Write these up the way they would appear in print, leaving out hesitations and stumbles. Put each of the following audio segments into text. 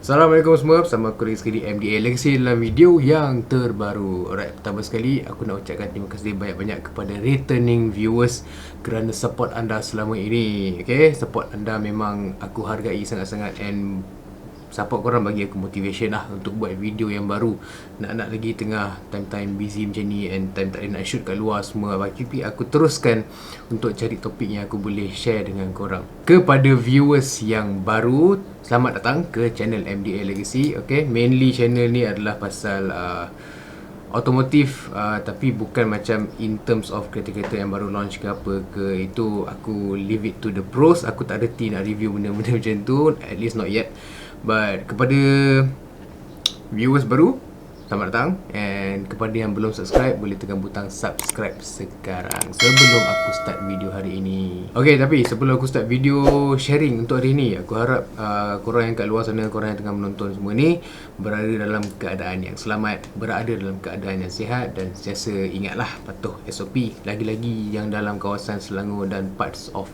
Assalamualaikum semua, bersama aku Rizky di MDA Legacy dalam video yang terbaru. Alright, pertama sekali aku nak ucapkan terima kasih banyak-banyak kepada returning viewers kerana support anda selama ini. Okay, support anda memang aku hargai sangat-sangat, and support korang bagi aku motivation lah untuk buat video yang baru. Nak lagi tengah time-time busy macam ni, and time tak ada nak shoot kat luar semua, tapi aku teruskan untuk cari topik yang aku boleh share dengan korang. Kepada viewers yang baru, selamat datang ke channel MDA Legacy. Okay, mainly channel ni adalah pasal automotive, tapi bukan macam in terms of kereta-kereta yang baru launch ke apa ke. Itu aku leave it to the pros. Aku tak reti nak review benda-benda macam tu, at least not yet. But kepada viewers baru, selamat datang. And kepada yang belum subscribe, boleh tekan butang subscribe sekarang sebelum aku start video hari ini. Okay, tapi sebelum aku start video sharing untuk hari ini, aku harap korang yang kat luar sana, korang yang tengah menonton semua ni, berada dalam keadaan yang selamat, berada dalam keadaan yang sihat, dan sentiasa ingatlah patuh SOP. Lagi-lagi yang dalam kawasan Selangor dan parts of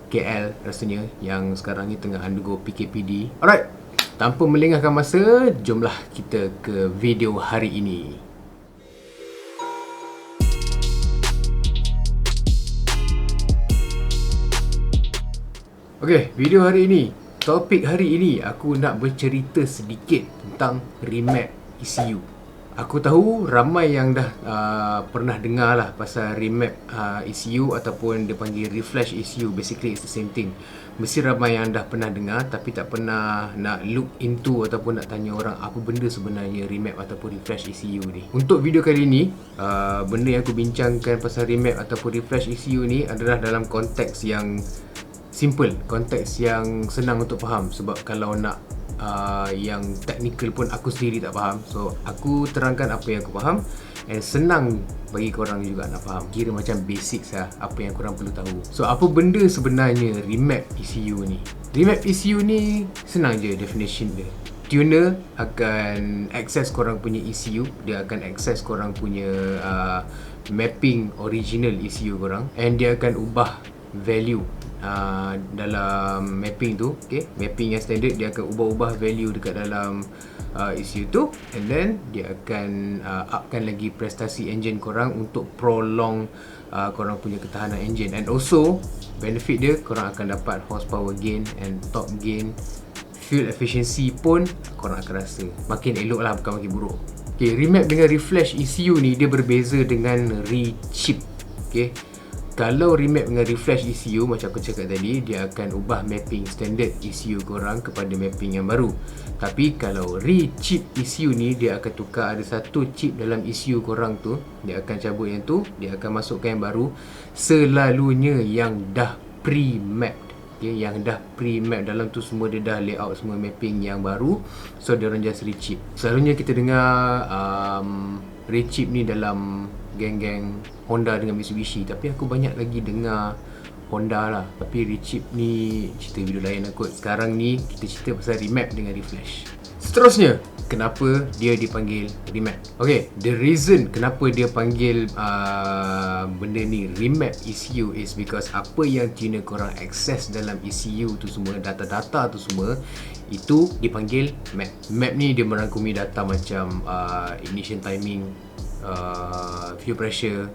KL rasanya yang sekarang ni tengah undergo PKPD. Alright, tanpa melengahkan masa, jomlah kita ke video hari ini. Okay, video hari ini, topik hari ini aku nak bercerita sedikit tentang remap ECU. Aku tahu ramai yang dah pernah dengar lah pasal remap ECU ataupun dia panggil refresh ECU. Basically it's the same thing. Mesti ramai yang dah pernah dengar tapi tak pernah nak look into ataupun nak tanya orang apa benda sebenarnya remap ataupun refresh ECU ni. Untuk video kali ni, benda yang aku bincangkan pasal remap ataupun refresh ECU ni adalah dalam konteks yang simple, konteks yang senang untuk faham. Sebab kalau nak yang technical pun aku sendiri tak faham. So aku terangkan apa yang aku faham, and senang bagi korang juga nak faham. Kira macam basics lah, apa yang korang perlu tahu. So apa benda sebenarnya remap ECU ni? Remap ECU ni senang je definition dia. Tuner akan access korang punya ECU, dia akan access korang punya mapping original ECU korang, and dia akan ubah value dalam mapping tu. Okay, mapping yang standard, dia akan ubah-ubah value dekat dalam ECU tu, and then dia akan upkan lagi prestasi engine korang untuk prolong korang punya ketahanan engine. And also benefit dia, korang akan dapat horsepower gain and torque gain. Fuel efficiency pun korang akan rasa makin elok lah, bukan makin buruk. Okay, remap dengan refresh ECU ni dia berbeza dengan re-chip. Okay, kalau remap dengan refresh ECU, macam aku cakap tadi, dia akan ubah mapping standard ECU korang kepada mapping yang baru. Tapi kalau re-chip ECU ni, dia akan tukar ada satu chip dalam ECU korang tu, dia akan cabut yang tu, dia akan masukkan yang baru, selalunya yang dah pre-mapped. Okay, yang dah pre-map dalam tu semua, dia dah layout semua mapping yang baru. So dia orang just re-chip. Selalunya kita dengar re-chip ni dalam geng-geng Honda dengan Mitsubishi, tapi aku banyak lagi dengar Honda lah. Tapi re-chip ni cerita video lain lah kot. Sekarang ni kita cerita pasal remap dengan refresh. Seterusnya, kenapa dia dipanggil remap? Okay, the reason kenapa dia panggil benda ni remap ECU is because apa yang tuner korang access dalam ECU tu semua, data-data tu semua, itu dipanggil map. Map ni dia merangkumi data macam ignition timing, fuel pressure,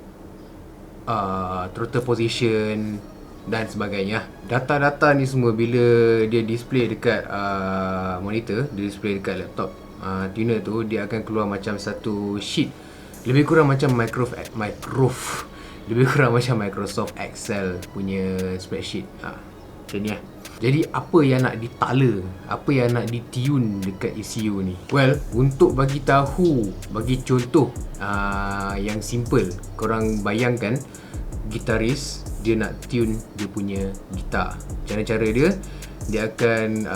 throttle position dan sebagainya. Data-data ni semua bila dia display dekat monitor, dia display dekat laptop tuner tu, dia akan keluar macam satu sheet, lebih kurang macam lebih kurang macam Microsoft Excel punya spreadsheet. Macam ni lah. Jadi apa yang nak ditala, apa yang nak ditune dekat ECU ni? Well, untuk bagi tahu, bagi contoh yang simple, korang bayangkan gitaris dia nak tune dia punya gitar. Cara-cara dia, dia akan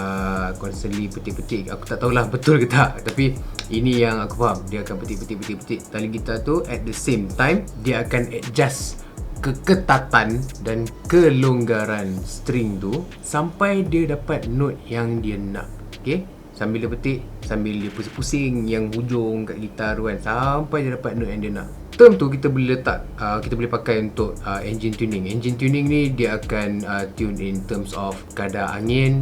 constantly petik-petik. Aku tak tahulah betul ke tak, tapi ini yang aku faham. Dia akan petik-petik tali gitar tu. At the same time, dia akan adjust keketatan dan kelonggaran string tu sampai dia dapat note yang dia nak. Okay, sambil dia petik, sambil dia pusing-pusing yang hujung kat gitar tu kan, sampai dia dapat note yang dia nak. Term tu kita boleh letak, kita boleh pakai untuk engine tuning. Engine tuning ni dia akan tune in terms of kadar angin,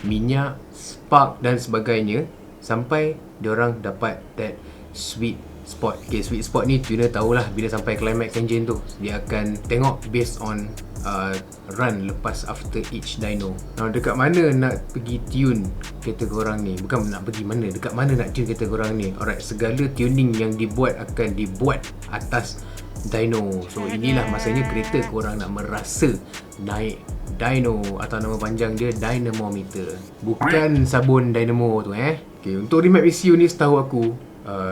minyak, spark dan sebagainya, sampai diorang dapat that sweet spot. Okay, sweet spot ni tuner tahulah bila sampai climax engine tu, dia akan tengok based on run lepas after each dyno. Now dekat mana nak pergi tune kereta korang ni? Bukan nak pergi mana, dekat mana nak tune kereta korang ni? Alright, segala tuning yang dibuat akan dibuat atas dyno. So inilah masanya kereta korang nak merasa naik dyno, atau nama panjang dia dynamometer, bukan sabun dynamo tu Okay, untuk remap ECU ni setahu aku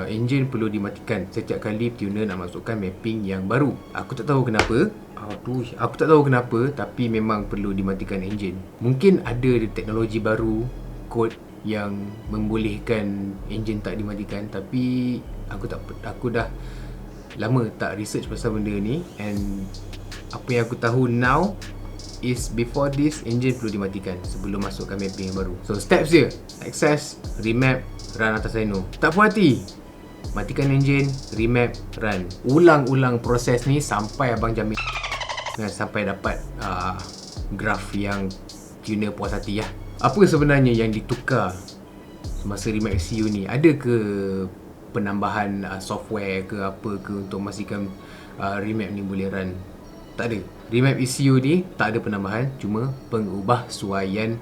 engine perlu dimatikan setiap kali tuner nak masukkan mapping yang baru. Aku tak tahu kenapa. Tapi memang perlu dimatikan engine. Mungkin ada teknologi baru, kod yang membolehkan engine tak dimatikan, tapi aku dah lama tak research pasal benda ni, and apa yang aku tahu now is before this engine perlu dimatikan sebelum masukkan mapping yang baru. So steps dia, access, remap, run atas dyno. Tak puas hati, matikan engine, remap, run. Ulang-ulang proses ni sampai abang jamin sampai dapat graf yang tuner puas hati lah. Apa sebenarnya yang ditukar semasa remap ECU ni? Ada ke penambahan software ke apa ke untuk memastikan remap ni boleh run? Tak ada. Remap ECU ni tak ada penambahan, cuma pengubahsuaian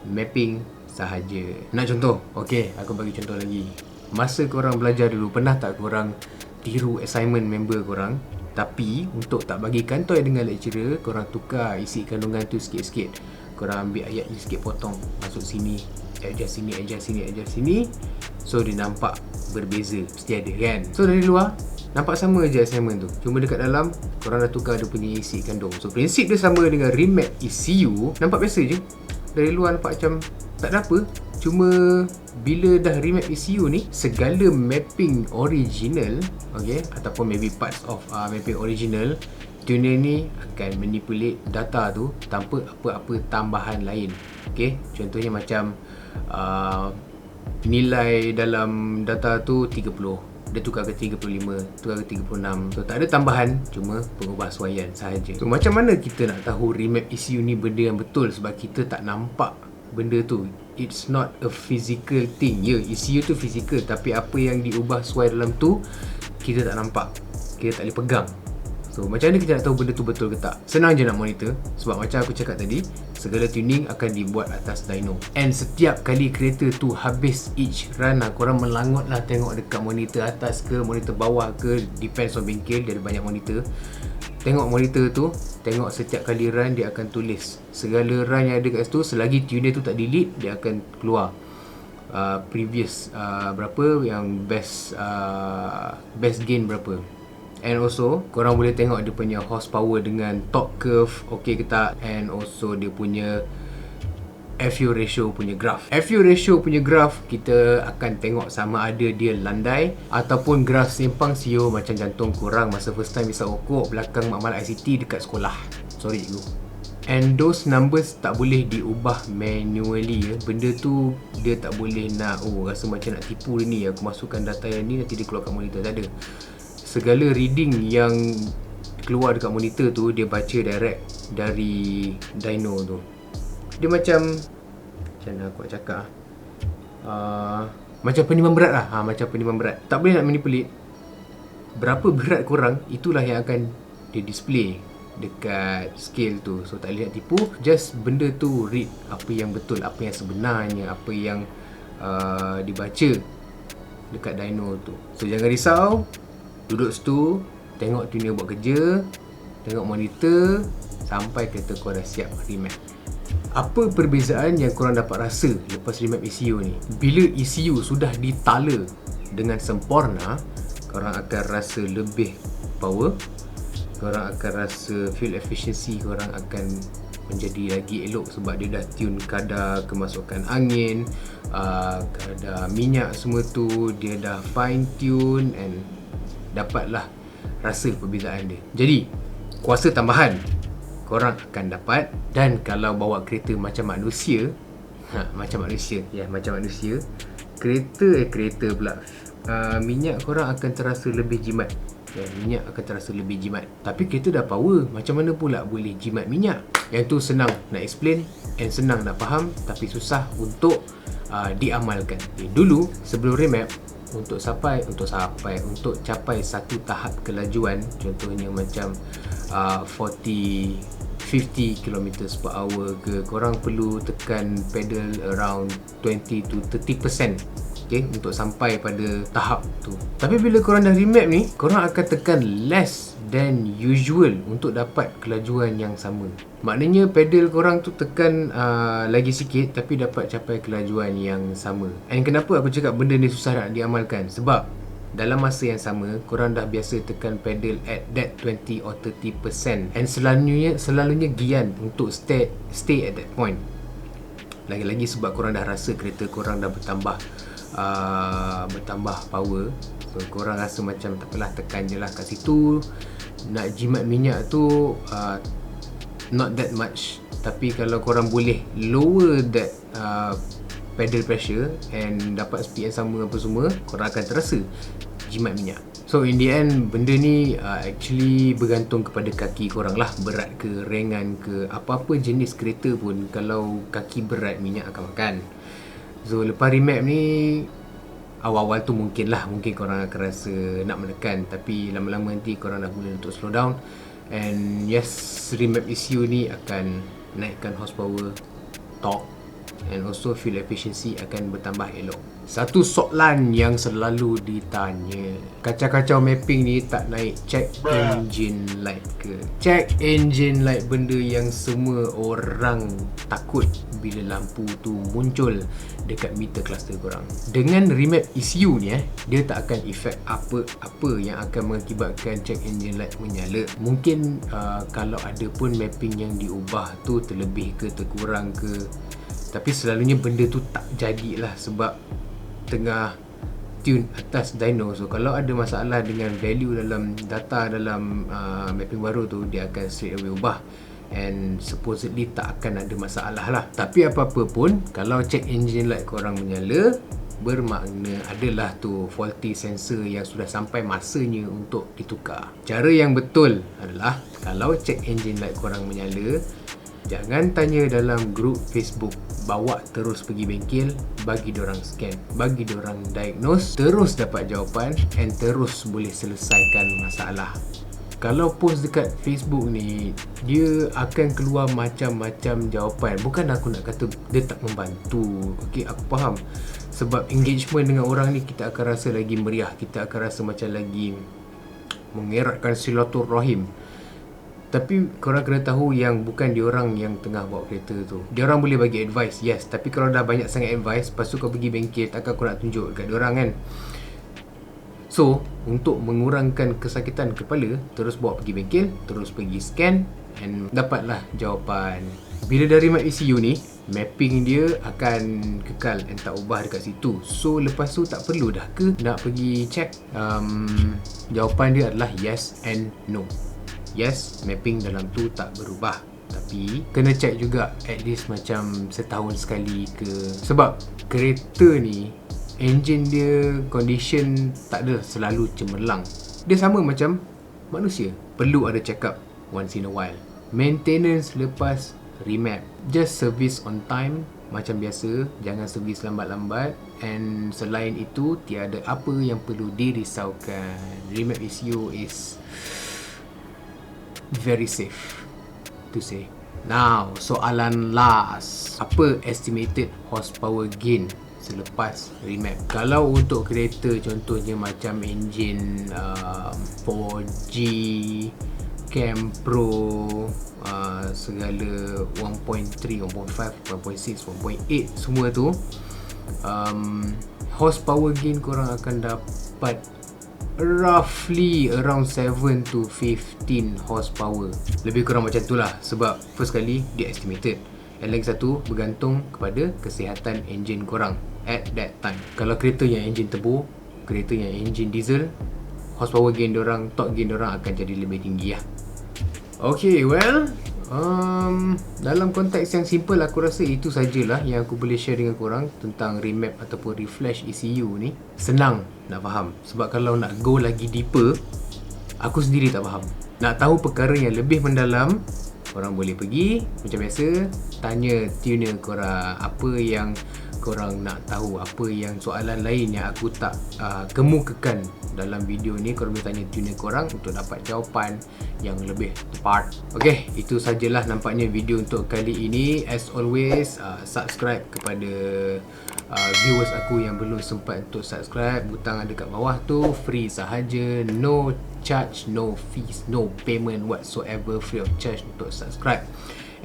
mapping sahaja. Nak contoh? Okey, aku bagi contoh lagi. Masa korang belajar dulu, pernah tak korang tiru assignment member korang, tapi untuk tak bagi kantoi dengan lecturer, korang tukar isi kandungan tu sikit-sikit. Korang ambil ayat ni sikit, potong, masuk sini, adjust sini, adjust sini, adjust sini. So dia nampak berbeza, mesti ada kan? So dari luar nampak sama je assignment tu, cuma dekat dalam korang dah tukar dia punya isi kandung. So prinsip dia sama dengan remap ECU. Nampak biasa je, dari luar nampak macam tak ada apa. Cuma bila dah remap ECU ni, segala mapping original, okay, ataupun maybe parts of mapping original, tuner ni akan manipulate data tu tanpa apa-apa tambahan lain. Okay, contohnya macam nilai dalam data tu 30, dia tukar ke 35, tukar ke 36. So tak ada tambahan, cuma pengubahsuaian sahaja. So macam mana kita nak tahu remap ECU ni benda yang betul? Sebab kita tak nampak benda tu. It's not a physical thing. Ya, ECU tu physical, tapi apa yang diubah suai dalam tu kita tak nampak, kita tak boleh pegang. So macam mana kita nak tahu benda tu betul ke tak? Senang je nak monitor. Sebab macam aku cakap tadi, segala tuning akan dibuat atas dyno. And setiap kali kereta tu habis each run, korang melangut lah tengok dekat monitor atas ke monitor bawah ke, depends on bengkel, dia ada banyak monitor. Tengok monitor tu, tengok setiap kali run dia akan tulis segala run yang ada kat situ. Selagi tuner tu tak delete, dia akan keluar previous berapa, yang best gain berapa. And also korang boleh tengok dia punya horsepower dengan torque curve okey ke tak, and also dia punya FU ratio punya graph. FU ratio punya graph kita akan tengok sama ada dia landai ataupun graph simpang siur macam jantung korang masa first time bisa okok belakang makmal ICT dekat sekolah. Sorry cikgu. And those numbers tak boleh diubah manually ya. Benda tu dia tak boleh nak rasa macam nak tipu dia ni, aku masukkan data yang ni nanti dia keluar kat monitor. Tak ada. Segala reading yang keluar dekat monitor tu dia baca direct dari dyno tu. Dia macam mana aku nak cakap macam penimbangan berat lah. Macam penimbangan berat. Tak boleh nak manipulate. Berapa berat korang, itulah yang akan dia display dekat scale tu. So tak boleh nak tipu. Just benda tu read apa yang betul, apa yang sebenarnya, apa yang dibaca dekat dyno tu. So jangan risau, duduk situ, tengok tuner buat kerja, tengok monitor sampai kereta kau dah siap remap. Apa perbezaan yang korang dapat rasa lepas remap ECU ni? Bila ECU sudah ditala dengan sempurna, korang akan rasa lebih power, korang akan rasa fuel efficiency korang akan menjadi lagi elok sebab dia dah tune kadar kemasukan angin, kadar minyak semua tu dia dah fine tune, and dapatlah rasa perbezaan dia. Jadi kuasa tambahan korang akan dapat. Dan kalau bawa kereta macam manusia, macam manusia kereta pula, minyak korang akan terasa lebih jimat. dan minyak akan terasa lebih jimat. Tapi kereta dah power, macam mana pula boleh jimat minyak? Yang tu senang nak explain and senang nak faham, tapi susah untuk diamalkan. Dulu sebelum remap, untuk capai satu tahap kelajuan, contohnya macam 50 km per hour ke, korang perlu tekan pedal around 20 to 30%, okay, untuk sampai pada tahap tu. Tapi bila korang dah remap ni, korang akan tekan less than usual untuk dapat kelajuan yang sama. Maknanya pedal korang tu tekan lagi sikit tapi dapat capai kelajuan yang sama. And kenapa aku cakap benda ni susah nak diamalkan? Sebab dalam masa yang sama, korang dah biasa tekan pedal at that 20 or 30%, and selalunya gian untuk stay at that point. Lagi-lagi sebab korang dah rasa kereta korang dah bertambah power, so korang rasa macam tak apalah, tekan je lah kat situ. Nak jimat minyak tu not that much. Tapi kalau korang boleh lower that pedal pressure and dapat speed yang sama apa semua, korang akan terasa jimat minyak. So in the end, benda ni actually bergantung kepada kaki korang lah, berat ke, ringan ke, apa-apa jenis kereta pun, kalau kaki berat, minyak akan makan. So lepas remap ni, awal-awal tu mungkin korang akan rasa nak menekan, tapi lama-lama nanti korang dah mula untuk slow down. And yes, remap ECU ni akan naikkan horsepower, torque, and also fuel efficiency akan bertambah elok. Satu soalan yang selalu ditanya, kacau-kacau mapping ni tak naik check engine light ke? Check engine light, benda yang semua orang takut bila lampu tu muncul dekat meter cluster korang. Dengan remap ECU ni dia tak akan efek apa-apa yang akan mengakibatkan check engine light menyala. Mungkin kalau ada pun mapping yang diubah tu terlebih ke terkurang ke, tapi selalunya benda tu tak jadilah sebab tengah tune atas dyno. So kalau ada masalah dengan value dalam data dalam mapping baru tu, dia akan straight away ubah, and supposedly tak akan ada masalah lah. Tapi apa-apa pun, kalau check engine light korang menyala, bermakna adalah tu faulty sensor yang sudah sampai masanya untuk ditukar. Cara yang betul adalah, kalau check engine light korang menyala, jangan tanya dalam grup Facebook, bawa terus pergi bengkel, bagi diorang scan, bagi diorang diagnose, terus dapat jawapan and terus boleh selesaikan masalah. Kalau post dekat Facebook ni, dia akan keluar macam-macam jawapan. Bukan aku nak kata dia tak membantu, okay, aku faham. Sebab engagement dengan orang ni, kita akan rasa lagi meriah, kita akan rasa macam lagi mengeratkan silaturahim. Tapi korang kena tahu yang bukan diorang yang tengah bawa kereta tu. Diorang boleh bagi advice, yes. Tapi kalau dah banyak sangat advice, lepas tu kau pergi bengkel, takkan kau nak tunjuk kat diorang kan. So, untuk mengurangkan kesakitan kepala, terus bawa pergi bengkel, terus pergi scan, and dapatlah jawapan. Bila dari map ECU ni, mapping dia akan kekal and tak ubah dekat situ. So, lepas tu tak perlu dah ke nak pergi check? Jawapan dia adalah yes and no. Yes, mapping dalam tu tak berubah, tapi kena check juga at least macam setahun sekali ke. Sebab kereta ni, engine dia condition tak ada selalu cemerlang. Dia sama macam manusia, perlu ada check up once in a while. Maintenance lepas remap, just service on time macam biasa, jangan servis lambat-lambat. And selain itu, tiada apa yang perlu dirisaukan. Remap ECU is very safe to say. Now, soalan last, apa estimated horsepower gain selepas remap? Kalau untuk kereta contohnya macam enjin 4G, Cam Pro, segala 1.3, 1.5, 1.6, 1.8 semua tu, horsepower gain korang akan dapat roughly around 7 to 15 horsepower. Lebih kurang macam tu lah. Sebab first kali dia estimated, and lagi satu bergantung kepada kesihatan enjin korang at that time. Kalau kereta yang enjin turbo, kereta yang enjin diesel, horsepower gain diorang, torque gain diorang akan jadi lebih tinggi lah. Okay, well, dalam konteks yang simple, aku rasa itu sajalah yang aku boleh share dengan korang tentang remap ataupun reflash ECU ni. Senang nak faham, sebab kalau nak go lagi deeper, Aku sendiri tak faham. Nak tahu perkara yang lebih mendalam, korang boleh pergi macam biasa, tanya tuner korang apa yang korang nak tahu, apa yang soalan lain yang aku tak kemukakan dalam video ni. Korang boleh tanya tuner korang untuk dapat jawapan yang lebih tepat. Okay, itu sajalah nampaknya video untuk kali ini. As always, subscribe kepada viewers aku yang belum sempat untuk subscribe. Butang ada kat bawah tu, free sahaja, no charge, no fees, no payment whatsoever, free of charge untuk subscribe.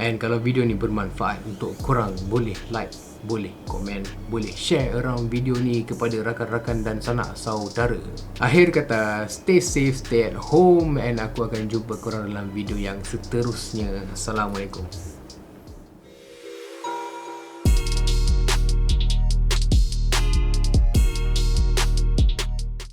And kalau video ni bermanfaat untuk korang, boleh like, boleh komen, boleh share around video ni kepada rakan-rakan dan sanak saudara. Akhir kata, stay safe, stay at home, and aku akan jumpa korang dalam video yang seterusnya. Assalamualaikum.